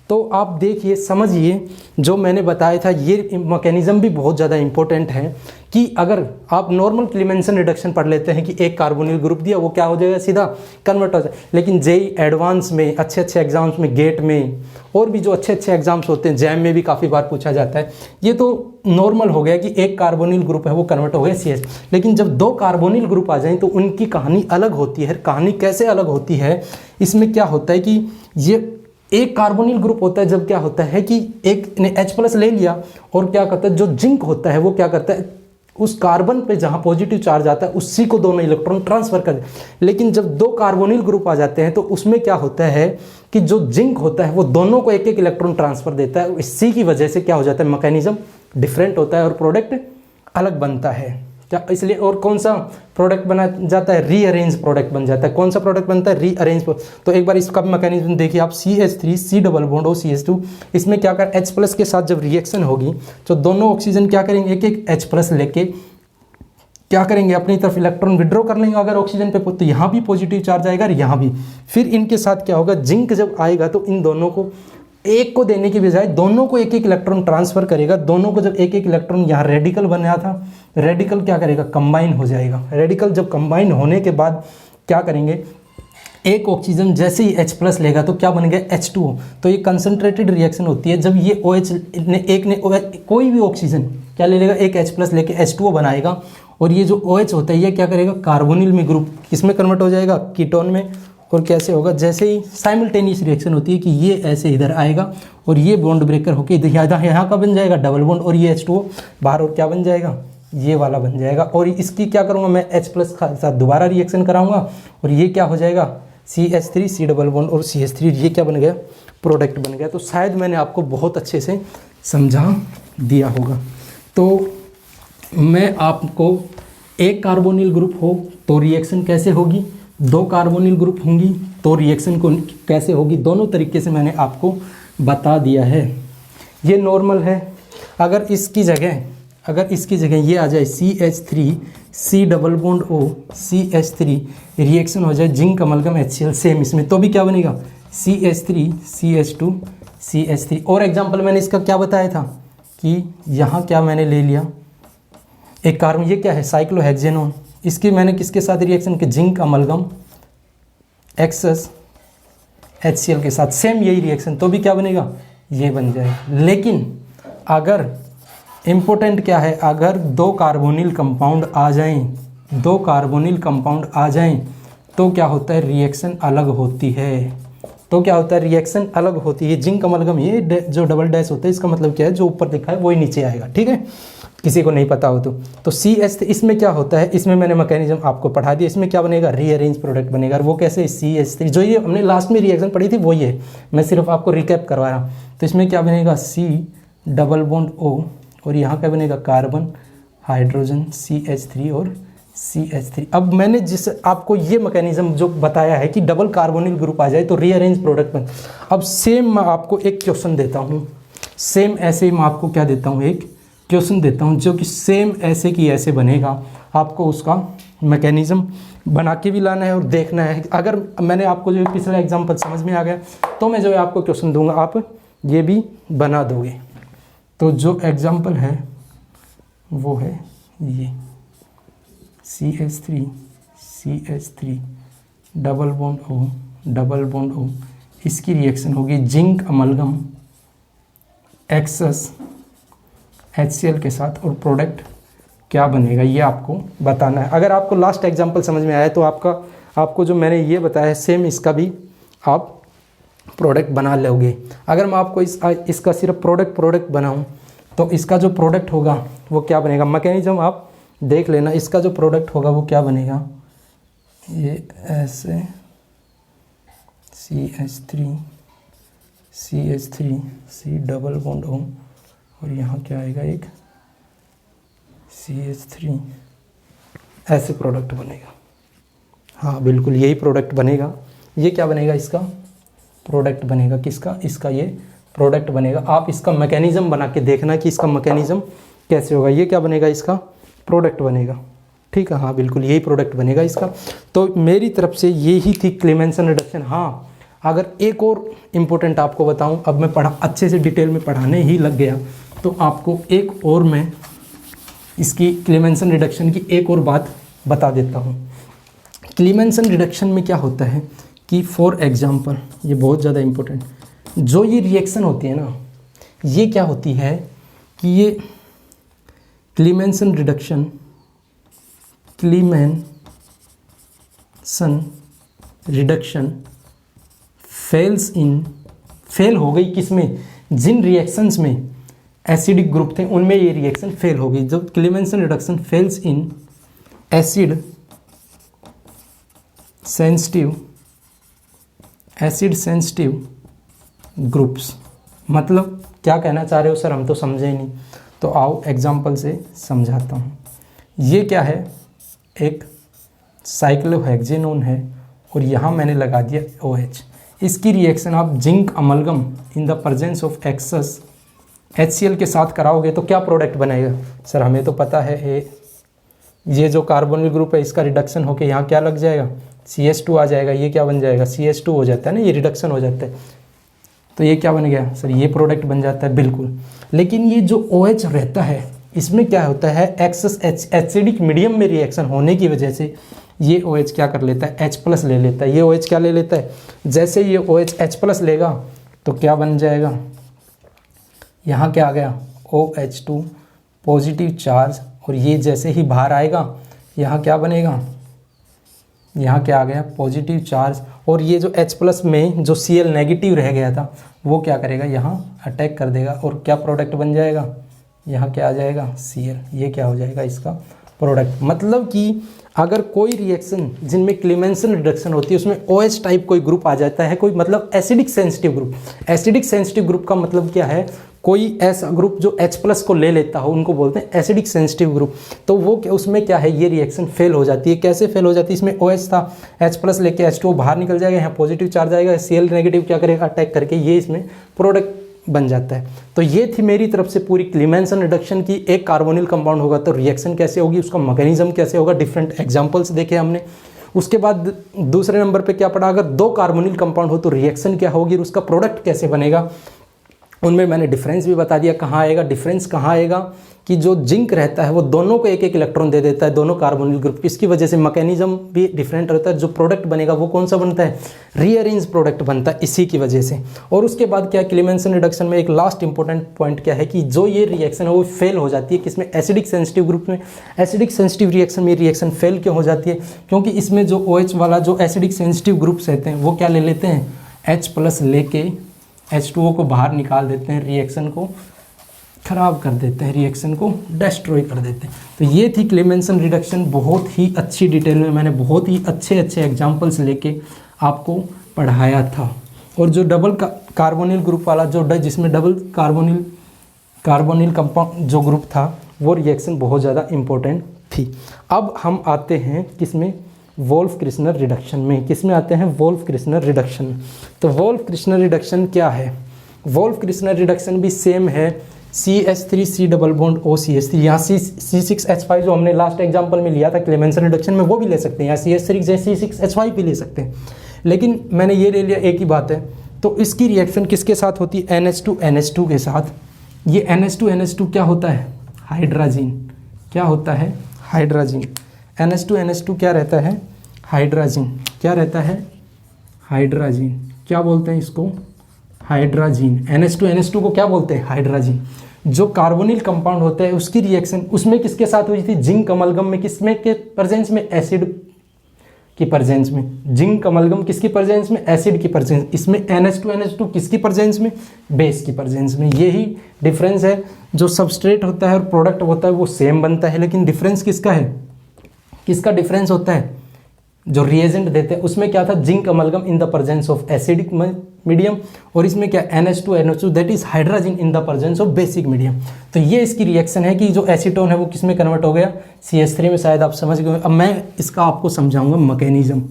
तो आप देखिए, समझिए, जो मैंने बताया था ये मैकेनिज्म भी बहुत ज़्यादा इंपॉर्टेंट है कि अगर आप नॉर्मल क्लीमेंसन रिडक्शन पढ़ लेते हैं कि एक कार्बोनिल ग्रुप दिया वो क्या हो जाएगा, सीधा कन्वर्ट हो जाए। लेकिन जेई एडवांस में, अच्छे एग्जाम्स में, गेट में और भी जो अच्छे एग्जाम्स होते हैं, जैम में भी काफ़ी बार पूछा जाता है, ये तो नॉर्मल हो गया कि एक कार्बोनिल ग्रुप है वो कन्वर्ट हो गया CH। लेकिन जब दो कार्बोनिल ग्रुप आ जाएं तो उनकी कहानी अलग होती है। कहानी कैसे अलग होती है, इसमें क्या होता है कि ये एक कार्बोनिल ग्रुप होता है जब क्या होता है कि एक ने H+ ले लिया और क्या करता है, जो जिंक होता है वो क्या करता है, उस कार्बन पे जहाँ पॉजिटिव चार्ज आता है उसी को दोनों इलेक्ट्रॉन ट्रांसफर कर दे। लेकिन जब दो कार्बोनिल ग्रुप आ जाते हैं तो उसमें क्या होता है कि जो जिंक होता है वो दोनों को एक इलेक्ट्रॉन ट्रांसफर देता है। इसी की वजह से क्या हो जाता है, मैकेनिज्म डिफरेंट होता है और प्रोडक्ट अलग बनता है। क्या इसलिए, और कौन सा प्रोडक्ट बना जाता है, रीअरेंज प्रोडक्ट बन जाता है। कौन सा प्रोडक्ट बनता है, रीअरेंज। तो एक बार इसका मैकेनिज्म देखिए आप, CH3 C double bond O CH2, इसमें क्या कर H+ के साथ जब रिएक्शन होगी तो दोनों ऑक्सीजन क्या करेंगे, एक H+ लेके क्या करेंगे, अपनी तरफ इलेक्ट्रॉन विड्रॉ कर लेंगे अगर ऑक्सीजन पे, तो यहाँ भी पॉजिटिव चार्ज आएगा और यहाँ भी। फिर इनके साथ क्या होगा, जिंक जब आएगा तो इन दोनों को एक को देने की बजाय दोनों को एक एक इलेक्ट्रॉन ट्रांसफर करेगा। दोनों को जब एक एक इलेक्ट्रॉन यहाँ रेडिकल बना था, रेडिकल क्या करेगा, कंबाइन हो जाएगा। रेडिकल जब कंबाइन होने के बाद क्या करेंगे, एक ऑक्सीजन जैसे ही H+ लेगा तो क्या बन गया, H2O। तो ये कंसंट्रेटेड रिएक्शन होती है जब ये OH ने एक ने कोई भी ऑक्सीजन क्या ले लेगा, एक H+ लेके H2O बनाएगा, और ये जो OH होता है ये क्या करेगा, कार्बोनिल में ग्रुप किसमें कन्वर्ट हो जाएगा, कीटोन में। और कैसे होगा, जैसे ही साइमल्टेनियस रिएक्शन होती है कि ये ऐसे इधर आएगा और ये बॉन्ड ब्रेकर होके यहाँ का बन जाएगा डबल बॉन्ड, और ये H2O बाहर और क्या बन जाएगा, ये वाला बन जाएगा। और इसकी क्या करूँगा मैं, H+ के साथ दोबारा रिएक्शन कराऊंगा और ये क्या हो जाएगा, CH3 C डबल बॉन्ड और CH3, ये क्या बन गया, प्रोडक्ट बन गया। तो शायद मैंने आपको बहुत अच्छे से समझा दिया होगा। तो मैं आपको एक कार्बोनिल ग्रुप हो तो रिएक्शन कैसे होगी, दो कार्बोनिल ग्रुप होंगी तो रिएक्शन को कैसे होगी, दोनों तरीके से मैंने आपको बता दिया है। ये नॉर्मल है। अगर इसकी जगह ये आ जाए CH3 C double bond O CH3, reaction हो जाए जिंक अमलगम HCl सेम इसमें, तो भी क्या बनेगा, CH3 CH2 CH3। और एग्जांपल मैंने इसका क्या बताया था कि यहाँ क्या मैंने ले लिया, एक कार्बन, ये क्या है, साइक्लोहेक्सेनोन, इसकी मैंने किसके साथ रिएक्शन की, जिंक अमलगम एक्सेस HCl के साथ, सेम यही रिएक्शन, तो भी क्या बनेगा, ये बन जाएगा। लेकिन अगर इम्पोर्टेंट क्या है, अगर दो कार्बोनिल कंपाउंड आ जाएं तो क्या होता है, रिएक्शन अलग होती है। जिंक अमलगम, ये जो डबल डैश होता है इसका मतलब क्या है, जो ऊपर लिखा है वही नीचे आएगा, ठीक है, किसी को नहीं पता हो तो CH, इसमें क्या होता है, इसमें मैंने मैकेनिज्म आपको पढ़ा दिया। इसमें क्या बनेगा, रीअरेंज प्रोडक्ट बनेगा। और वो कैसे, CH3, जो ये हमने लास्ट में रिएक्शन पढ़ी थी वही है, मैं सिर्फ आपको रिकैप करवा रहा हूँ। तो इसमें क्या बनेगा, C डबल बॉन्ड O, और यहाँ क्या बनेगा, कार्बन हाइड्रोजन CH3 और CH3। अब मैंने जिस आपको ये मैकेनिज्म जो बताया है कि डबल कार्बोनिल ग्रुप आ जाए तो रीअरेंज प्रोडक्ट बन। अब सेम मैं आपको एक क्वेश्चन देता हूँ, सेम ऐसे ही मैं आपको क्या देता हूँ, एक क्वेश्चन देता हूँ जो कि सेम ऐसे की ऐसे बनेगा। आपको उसका मैकेनिज्म बना के भी लाना है और देखना है। अगर मैंने आपको जो पिछला एग्जांपल समझ में आ गया तो मैं जो है आपको क्वेश्चन दूंगा, आप ये भी बना दोगे। तो जो एग्जांपल है वो है ये CH3 डबल बॉन्ड O, इसकी रिएक्शन होगी जिंक अमलगम एक्सेस HCl के साथ, और प्रोडक्ट क्या बनेगा ये आपको बताना है। अगर आपको लास्ट एग्जांपल समझ में आया तो आपको जो मैंने ये बताया है सेम इसका भी आप प्रोडक्ट बना लोगे। अगर मैं आपको इसका सिर्फ प्रोडक्ट बनाऊं तो इसका जो प्रोडक्ट होगा वो क्या बनेगा, मैकेनिज्म आप देख लेना। इसका जो प्रोडक्ट होगा वो क्या बनेगा, ये ऐसे CH3 C double bond O, और यहाँ क्या आएगा, एक CH3, ऐसे प्रोडक्ट बनेगा। हाँ बिल्कुल यही प्रोडक्ट बनेगा। ये क्या बनेगा, इसका प्रोडक्ट बनेगा। किसका, इसका ये प्रोडक्ट बनेगा। आप इसका मैकेनिज्म बना के देखना कि इसका मैकेनिज्म कैसे होगा। ये क्या बनेगा, इसका प्रोडक्ट बनेगा, ठीक है। हाँ बिल्कुल यही प्रोडक्ट बनेगा इसका। तो मेरी तरफ से यही थी क्लेमेंसन रिडक्शन। हाँ अगर एक और इम्पोर्टेंट आपको बताऊं, अब मैं अच्छे से डिटेल में पढ़ाने ही लग गया तो आपको एक और मैं इसकी क्लेमेंसन रिडक्शन की एक और बात बता देता हूँ। क्लेमेंसन रिडक्शन में क्या होता है कि फॉर एग्जांपल, ये बहुत ज़्यादा इम्पोर्टेंट, जो ये रिएक्शन होती है ना, ये क्या होती है कि ये क्लेमेंसन रिडक्शन फेल हो गई किसमें, जिन रिएक्शंस में एसिडिक ग्रुप थे उनमें ये रिएक्शन फेल हो गई। जब Clemmensen reduction fails in acid sensitive groups, मतलब क्या कहना चाह रहे हो सर, हम तो समझे ही नहीं। तो आओ एग्जांपल से समझाता हूँ। ये क्या है, एक साइक्लोहेक्सेनोन है और यहाँ मैंने लगा दिया OH। इसकी रिएक्शन आप zinc amalgam in the presence of excess HCl के साथ कराओगे तो क्या प्रोडक्ट बनेगा सर, हमें तो पता है ये जो कार्बोनिल ग्रुप है इसका रिडक्शन होके यहाँ क्या लग जाएगा, CH2 आ जाएगा। ये क्या बन जाएगा, CH2 हो जाता है ना, ये रिडक्शन हो जाता है। तो ये क्या बन गया सर, ये प्रोडक्ट बन जाता है बिल्कुल। लेकिन ये जो OH रहता है इसमें क्या होता है, एक्सेस एसिडिक मीडियम में रिएक्शन होने की वजह से ये OH क्या कर लेता है, H+ ले लेता है। ये OH क्या ले लेता है, जैसे ये OH H+ लेगा तो क्या बन जाएगा, यहाँ क्या आ गया OH2 पॉजिटिव चार्ज, और ये जैसे ही बाहर आएगा यहाँ क्या बनेगा, यहाँ क्या आ गया पॉजिटिव चार्ज, और ये जो H+ में जो Cl नेगेटिव रह गया था वो क्या करेगा, यहाँ अटैक कर देगा और क्या प्रोडक्ट बन जाएगा, यहाँ क्या आ जाएगा Cl। ये क्या हो जाएगा इसका प्रोडक्ट। मतलब कि अगर कोई रिएक्शन जिनमें क्लीमेंसन रिडक्शन होती है उसमें OH टाइप कोई ग्रुप आ जाता है, कोई मतलब acidic sensitive group. Acidic sensitive group का मतलब क्या है, कोई ऐसा ग्रुप जो H+ को ले लेता हो उनको बोलते हैं एसिडिक सेंसिटिव ग्रुप। तो वो उसमें क्या है, ये रिएक्शन फेल हो जाती है। कैसे फेल हो जाती है, इसमें OH था, H+ लेके H2 बाहर निकल जाएगा, यहाँ पॉजिटिव चार्ज आएगा, Cl नेगेटिव क्या करेगा, अटैक करके ये इसमें प्रोडक्ट बन जाता है। तो ये थी मेरी तरफ से पूरी क्लीमेंसन रिडक्शन की। एक कार्बोनिल कंपाउंड होगा तो रिएक्शन कैसे होगी, उसका मैकेनिज्म कैसे होगा, डिफरेंट एग्जांपल्स देखे हमने। उसके बाद दूसरे नंबर पे क्या पढ़ा, अगर 2 कार्बोनिल कंपाउंड हो तो रिएक्शन क्या होगी और उसका प्रोडक्ट कैसे बनेगा। उनमें मैंने डिफरेंस भी बता दिया, कहाँ आएगा डिफरेंस, कहाँ आएगा कि जो जिंक रहता है वो दोनों को एक एक इलेक्ट्रॉन दे देता है, दोनों कार्बोनिल ग्रुप। इसकी वजह से मैकेनिज्म भी डिफरेंट रहता है। जो प्रोडक्ट बनेगा वो कौन सा बनता है, रीअरेंज प्रोडक्ट बनता है इसी की वजह से। और उसके बाद क्या, क्लीमेंसन रिडक्शन में एक लास्ट इंपॉर्टेंट पॉइंट क्या है कि जो ये रिएक्शन है वो फेल हो जाती है किसमें, एसिडिक सेंसिटिव ग्रुप में। एसिडिक सेंसिटिव रिएक्शन में रिएक्शन फेल क्यों हो जाती है, क्योंकि इसमें जो OH वाला जो एसिडिक सेंसिटिव ग्रुप्स रहते हैं वो क्या ले लेते हैं, H+ लेके H2O को बाहर निकाल देते हैं, रिएक्शन को ख़राब कर देते हैं, रिएक्शन को डिस्ट्रॉय कर देते हैं। तो ये थी क्लीमेंसन रिडक्शन। बहुत ही अच्छी डिटेल में मैंने बहुत ही अच्छे एग्जांपल्स लेके आपको पढ़ाया था। और जो डबल कार्बोनिल ग्रुप वाला जो जिसमें डबल कार्बोनिल कंपाउंड जो ग्रुप था वो रिएक्शन बहुत ज़्यादा इम्पोर्टेंट थी। अब हम आते हैं किसमें, वोल्फ-क्रिश्नर रिडक्शन में। किसमें आते हैं, वोल्फ-क्रिश्नर रिडक्शन। तो वोल्फ-क्रिश्नर रिडक्शन क्या है, वोल्फ-क्रिश्नर रिडक्शन भी सेम है, CH3 C double bond OCH3, यहाँ C6H5 जो हमने लास्ट एग्जांपल में लिया था क्लीमेंसन रिडक्शन में वो भी ले सकते हैं, यहाँ CH3 जैसे C6H5 भी ले सकते हैं, लेकिन मैंने ये ले लिया, एक ही बात है। तो इसकी रिएक्शन किसके साथ होती है, NH2NH2 के साथ। ये NH2NH2 क्या होता है, हाइड्राजीन। क्या होता है, हाइड्राजीन। NH2NH2 क्या रहता है, हाइड्राजीन। क्या रहता है, हाइड्राजीन। क्या बोलते हैं इसको, हाइड्राजीन। NH2NH2 को क्या बोलते हैं, हाइड्राजीन। जो कार्बोनिल कंपाउंड होता है उसकी रिएक्शन उसमें किसके साथ हुई थी, जिंक अमलगम में। किसमें के प्रेजेंस में, एसिड की प्रेजेंस में। जिंक अमलगम किसकी प्रेजेंस में, एसिड की प्रेजेंस। इसमें NH2NH2 किसकी प्रेजेंस में, बेस की प्रेजेंस में। यही डिफरेंस है। जो सबस्ट्रेट होता है और प्रोडक्ट होता है वो सेम बनता है, लेकिन डिफरेंस किसका है, किसका डिफरेंस होता है, जो रिएजेंट देते हैं उसमें क्या था, zinc amalgam in the presence of acidic medium, और इसमें क्या NH2NH2 that is hydrogen in the presence of basic medium. तो ये इसकी रिएक्शन है कि जो एसीटोन है वो किस में कन्वर्ट हो गया, CH3 में। शायद आप समझ गए। अब मैं इसका आपको समझाऊंगा मैकेनिज्म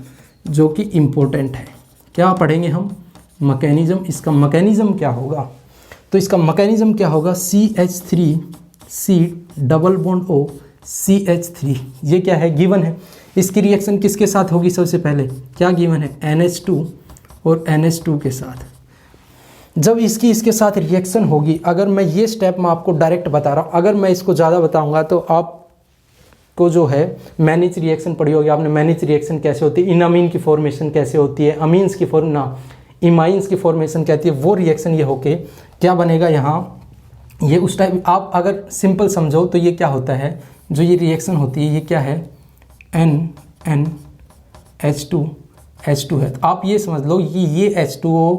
जो कि इम्पोर्टेंट है। क्या पढ़ेंगे हम, मैकेनिज्म। इसका मैकेनिज्म क्या होगा, तो इसका मैकेनिज्म क्या होगा, CH3 C double bond O CH3, ये क्या है, गिवन है। इसकी रिएक्शन किसके साथ होगी, सबसे पहले क्या गिवन है, NH2 और NH2 के साथ। जब इसके साथ रिएक्शन होगी, अगर मैं ये स्टेप मैं आपको डायरेक्ट बता रहा हूँ, अगर मैं इसको ज़्यादा बताऊँगा तो आपको जो है मैनिच रिएक्शन पढ़ी होगी आपने, मैनिच रिएक्शन कैसे होती है, इनामीन की फॉर्मेशन कैसे होती है, अमीन्स की इमाइंस की फॉर्मेशन कहती है, वो रिएक्शन ये होके क्या बनेगा यहाँ, ये उस टाइम आप अगर सिंपल समझो तो ये क्या होता है, जो ये रिएक्शन होती है ये क्या है, NH2 है। तो आप ये समझ लो कि ये H2O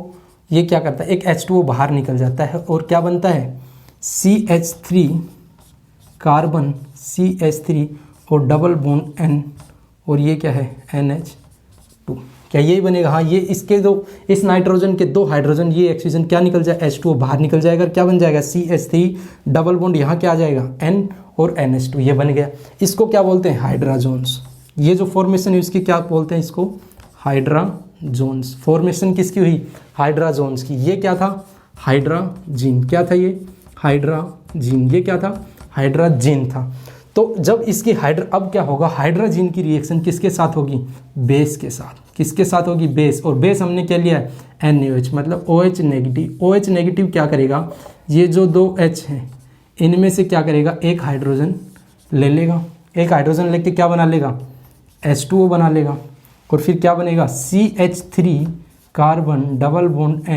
ये क्या करता है, एक H2O बाहर निकल जाता है और क्या बनता है, CH3 कार्बन CH3 और डबल बॉन्ड N, और ये क्या है NH2। क्या यही बनेगा, हाँ। ये इसके दो, इस नाइट्रोजन के 2 हाइड्रोजन, ये ऑक्सीजन क्या निकल जाए, H2O बाहर निकल जाएगा, क्या बन जाएगा CH3 डबल बॉन्ड, यहाँ क्या आ जाएगा N और NH2, ये बन गया। इसको क्या बोलते हैं, हाइड्राजोन्स। ये जो फॉर्मेशन है इसकी क्या बोलते हैं, इसको हाइड्राजोन्स। फॉर्मेशन किसकी हुई, हाइड्राजोन्स की। ये क्या था, हाइड्राजीन। क्या था ये, हाइड्राजीन। ये क्या था, हाइड्राजीन था। तो जब इसकी अब क्या होगा, हाइड्राजीन की रिएक्शन किसके साथ होगी, बेस के साथ। किसके साथ होगी, बेस। और बेस हमने क्या लिया है, NaOH, मतलब OH नेगेटिव। OH नेगेटिव क्या करेगा, ये जो दो H हैं इनमें से क्या करेगा, एक हाइड्रोजन ले लेगा, एक हाइड्रोजन लेके क्या बना लेगा, H2O बना लेगा, और फिर क्या बनेगा, CH3 carbon double bond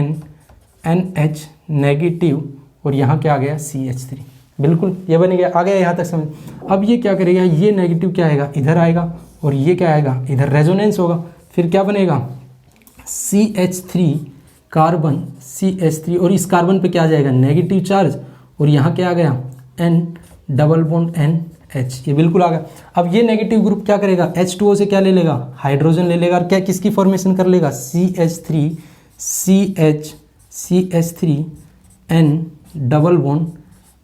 NH negative, और यहाँ क्या आ गया, CH3। बिल्कुल ये बन गया, आ गया यहाँ तक समझ। अब ये क्या करेगा, ये नेगेटिव क्या आएगा, इधर आएगा, और ये क्या आएगा, इधर रेजोनेंस होगा, फिर क्या बनेगा, CH3 कार्बन CH3, और इस कार्बन पे क्या आ जाएगा, नेगेटिव चार्ज, और यहाँ क्या आ गया, N डबल बॉन्ड NH, ये बिल्कुल आ गया। अब ये नेगेटिव ग्रुप क्या करेगा, H2O से क्या ले लेगा, हाइड्रोजन ले लेगा, और क्या किसकी फॉर्मेशन कर लेगा, CH3 CH3 N double bond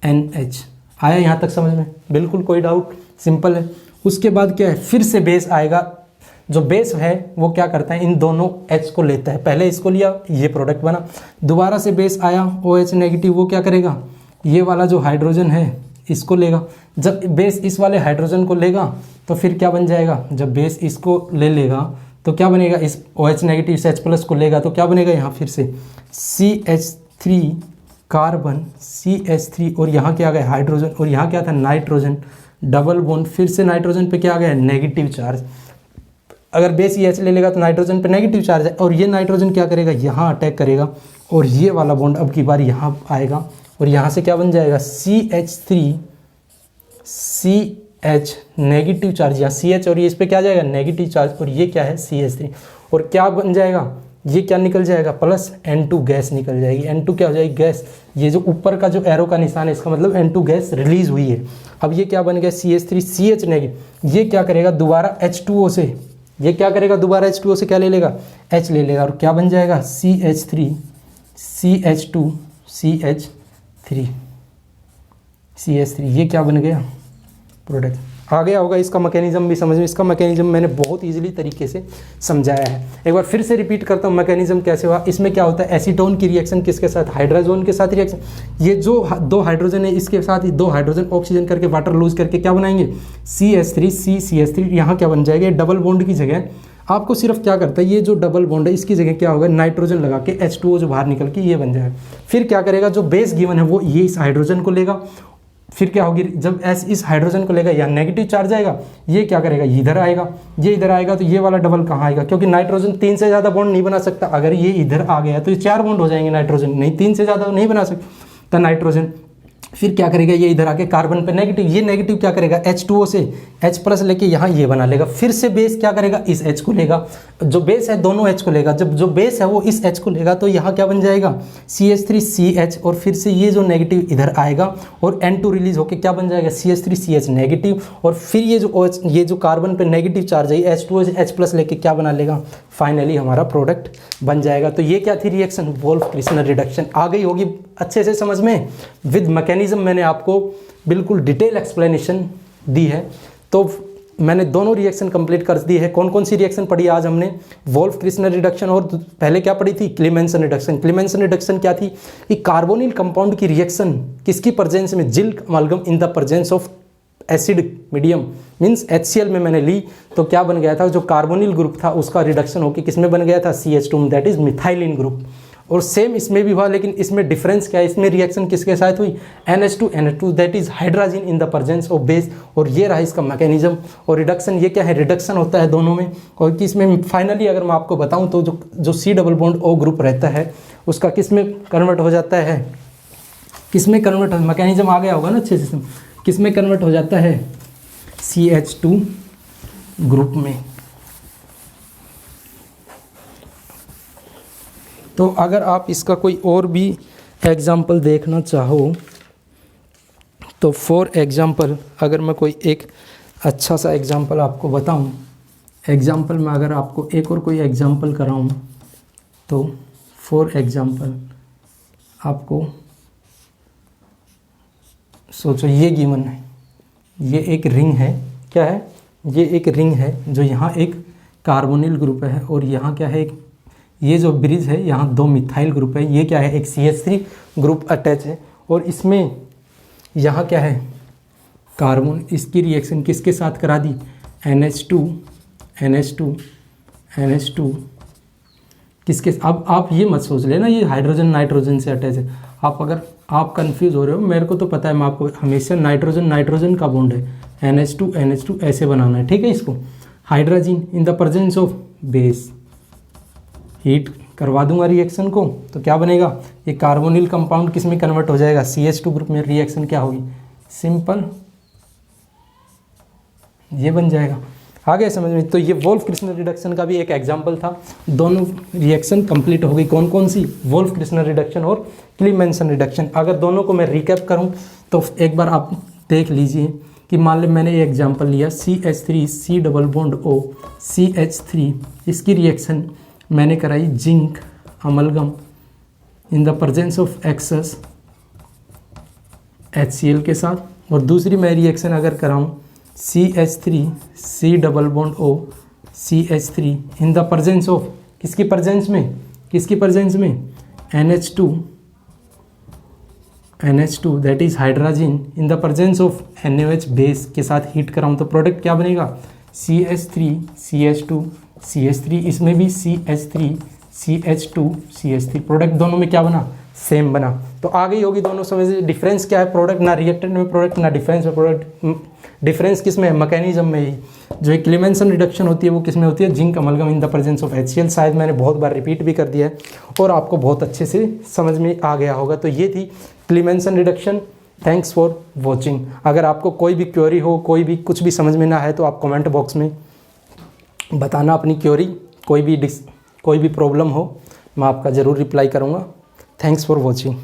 NH। आया यहाँ तक समझ में, बिल्कुल कोई डाउट, सिंपल है। उसके बाद क्या है, फिर से बेस आएगा, जो बेस है वो क्या करता है, इन दोनों H को लेता है, पहले इसको लिया, ये प्रोडक्ट बना, दोबारा से बेस आया OH नेगेटिव, वो क्या करेगा, ये वाला जो हाइड्रोजन है इसको लेगा। जब बेस इस वाले हाइड्रोजन को लेगा तो फिर क्या बन जाएगा, जब बेस इसको ले लेगा तो क्या बनेगा, इस OH नेगेटिव से H प्लस को लेगा तो क्या बनेगा, यहाँ फिर से CH3 कार्बन CH3, और यहाँ क्या आ गया, हाइड्रोजन, और यहाँ क्या था, नाइट्रोजन डबल बॉन्ड, फिर से नाइट्रोजन पे क्या आ गया, नेगेटिव चार्ज। अगर बेस ये H ले लेगा तो नाइट्रोजन पे नेगेटिव चार्ज है, और ये नाइट्रोजन क्या करेगा, यहाँ अटैक करेगा, और ये वाला बॉन्ड अब की बार यहाँ आएगा, और यहाँ से क्या बन जाएगा, CH3 CH नेगेटिव चार्ज, यहाँ CH, और ये इस पर क्या आ जाएगा, नेगेटिव चार्ज, और ये क्या है, CH3, और क्या बन जाएगा, ये क्या निकल जाएगा, प्लस N2 गैस निकल जाएगी। N2 क्या हो जाएगी, गैस। ये जो ऊपर का जो एरो का निशान है इसका मतलब N2 गैस रिलीज हुई है। अब ये क्या बन गया, CH3 CH नेगेटिव, ये क्या करेगा, दोबारा H2O से, ये क्या करेगा, दोबारा H2O से क्या ले लेगा, H ले लेगा, और क्या बन जाएगा, CH3 CH2 CH3, ये क्या बन गया, प्रोडक्ट। आ गया होगा, इसका मैकेनिज्म भी समझ में, इसका मैकेनिज्म मैंने बहुत इजीली तरीके से समझाया है। एक बार फिर से रिपीट करता हूँ, मैकेनिज्म कैसे हुआ। इसमें क्या होता है, एसीटोन की रिएक्शन किसके साथ, हाइड्रोजन के साथ रिएक्शन, ये जो दो हाइड्रोजन है इसके साथ ही दो हाइड्रोजन ऑक्सीजन करके वाटर लूज करके क्या बनाएंगे, CH3 CH3, यहाँ क्या बन जाएगा, डबल बॉन्ड की जगह आपको सिर्फ क्या करता है, ये जो डबल बॉन्ड है इसकी जगह क्या होगा, नाइट्रोजन लगा के H2O जो बाहर निकल के ये बन जाएगा। फिर क्या करेगा, जो बेस गिवन है वो ये इस हाइड्रोजन को लेगा, फिर क्या होगी, जब एस इस हाइड्रोजन को लेगा, यहाँ नेगेटिव चार्ज आएगा, ये क्या करेगा, इधर आएगा, ये इधर आएगा, तो ये वाला डबल कहाँ आएगा, क्योंकि नाइट्रोजन 3 से ज़्यादा बॉन्ड नहीं बना सकता। अगर ये इधर आ गया तो ये 4 बॉन्ड हो जाएंगे, नाइट्रोजन नहीं, 3 से ज़्यादा नहीं बना सकता नाइट्रोजन। फिर क्या करेगा, ये इधर आके कार्बन पे नेगेटिव, ये नेगेटिव क्या करेगा, H2O से H प्लस लेके यहाँ ये बना लेगा। फिर से बेस क्या करेगा, इस H को लेगा, जो बेस है दोनों H को लेगा, जब जो बेस है वो इस H को लेगा तो यहाँ क्या बन जाएगा, CH3 CH, और फिर से ये जो नेगेटिव इधर आएगा और N2 रिलीज होके क्या बन जाएगा, CH3 CH नेगेटिव, और फिर ये जो OH, ये जो कार्बन पे नेगेटिव चार्ज है H2O से H प्लस लेके क्या बना लेगा, फाइनली हमारा प्रोडक्ट बन जाएगा। तो ये क्या थी रिएक्शन, वोल्फ क्रिस्नर रिडक्शन। आ गई होगी अच्छे से समझ में, विद मैकेनिज्म मैंने आपको बिल्कुल डिटेल एक्सप्लेनेशन दी है। तो मैंने दोनों रिएक्शन कंप्लीट कर दी है। कौन कौन सी रिएक्शन पढ़ी आज हमने, वोल्फ क्रिस्नर रिडक्शन, और पहले क्या पढ़ी थी, क्लीमेंसन रिडक्शन। क्लीमेंसन रिडक्शन क्या थी कि कार्बोनिल कंपाउंड की रिएक्शन किसकी प्रेजेंस में, zinc amalgam in the presence of acid medium means HCl में मैंने ली, तो क्या बन गया था, जो कार्बोनिल ग्रुप था उसका रिडक्शन होकर किसमें बन गया था, CH2 that is methylene group. और सेम इसमें भी हुआ, लेकिन इसमें डिफरेंस क्या है, इसमें रिएक्शन किसके साथ हुई, NH2 that is hydrogen in the presence of base. और ये रहा इसका मैकेनिज्म। और रिडक्शन ये क्या है, रिडक्शन होता है दोनों में। और किसमें फाइनली अगर मैं आपको बताऊं तो जो C double bond O group रहता है उसका किस में कन्वर्ट हो जाता है, किस में कन्वर्ट, मैकेनिज्म आ गया होगा ना अच्छे से, किस में कन्वर्ट हो जाता है, CH2 ग्रुप में। तो अगर आप इसका कोई और भी एग्जाम्पल देखना चाहो तो फॉर एग्जाम्पल अगर मैं कोई एक अच्छा सा एग्जाम्पल आपको बताऊं, एग्जाम्पल में अगर आपको एक और कोई एग्जाम्पल कराऊं तो फॉर एग्जाम्पल आपको सोचो ये गिवन है, ये एक रिंग है, क्या है, ये एक रिंग है जो यहाँ एक कार्बोनिल ग्रुप है और यहाँ क्या है, एक ये जो ब्रिज है यहाँ 2 मिथाइल ग्रुप है, ये क्या है, एक CH3 ग्रुप अटैच है। और इसमें यहाँ क्या है, कार्बन, इसकी रिएक्शन किसके साथ करा दी, NH2 किसके, अब आप ये मत सोच लेना ये हाइड्रोजन नाइट्रोजन से अटैच है। अगर आप कंफ्यूज हो रहे हो, मेरे को तो पता है, मैं आपको हमेशा नाइट्रोजन नाइट्रोजन का बॉन्ड है, NH2 ऐसे बनाना है, ठीक है। इसको hydrogen in the presence of base heat करवा दूंगा रिएक्शन को, तो क्या बनेगा, ये कार्बोनिल कंपाउंड किस में कन्वर्ट हो जाएगा, CH2 ग्रुप में। रिएक्शन क्या होगी, सिंपल, ये बन जाएगा। आ गया समझ में। तो ये वोल्फ क्रिस्टनर रिडक्शन का भी एक एग्जांपल था। दोनों रिएक्शन कंप्लीट हो गई, कौन कौन सी, वोल्फ क्रिस्टनर रिडक्शन और क्लीमेंसन रिडक्शन। अगर दोनों को मैं रिकैप करूं तो एक बार आप देख लीजिए कि मान लो मैंने ये एग्जांपल लिया CH3 C double bond O CH3, इसकी रिएक्शन मैंने कराई zinc amalgam in the presence of excess HCl के साथ। और दूसरी मैं रिएक्शन अगर कराऊं CH3 C double bond O CH3 in the presence of, किसकी प्रेजेंस में, किसकी प्रेजेंस में, NH2 that is hydrogen in the presence of NaOH base के साथ हीट कराऊं तो प्रोडक्ट क्या बनेगा, CH3 CH2 CH3, इसमें भी CH3 CH2 CH3, प्रोडक्ट दोनों में क्या बना, सेम बना। तो आ गई होगी दोनों समझ। डिफरेंस क्या है, प्रोडक्ट ना रिएक्टेंट में प्रोडक्ट ना डिफरेंस में प्रोडक्ट। डिफरेंस किस में है, मैकेनिज्म में ही। जो क्लीमेंसन रिडक्शन होती है वो किस में होती है, zinc amalgam in the presence of HCl। शायद मैंने बहुत बार रिपीट भी कर दिया है और आपको बहुत अच्छे से समझ में आ गया होगा। तो ये थी क्लीमेंसन रिडक्शन। Thanks for watching. अगर आपको कोई भी क्वेरी हो, कोई भी कुछ भी समझ में ना आए तो आप कमेंट बॉक्स में बताना अपनी क्वेरी, कोई भी प्रॉब्लम हो, मैं आपका ज़रूर रिप्लाई करूँगा। Thanks for watching.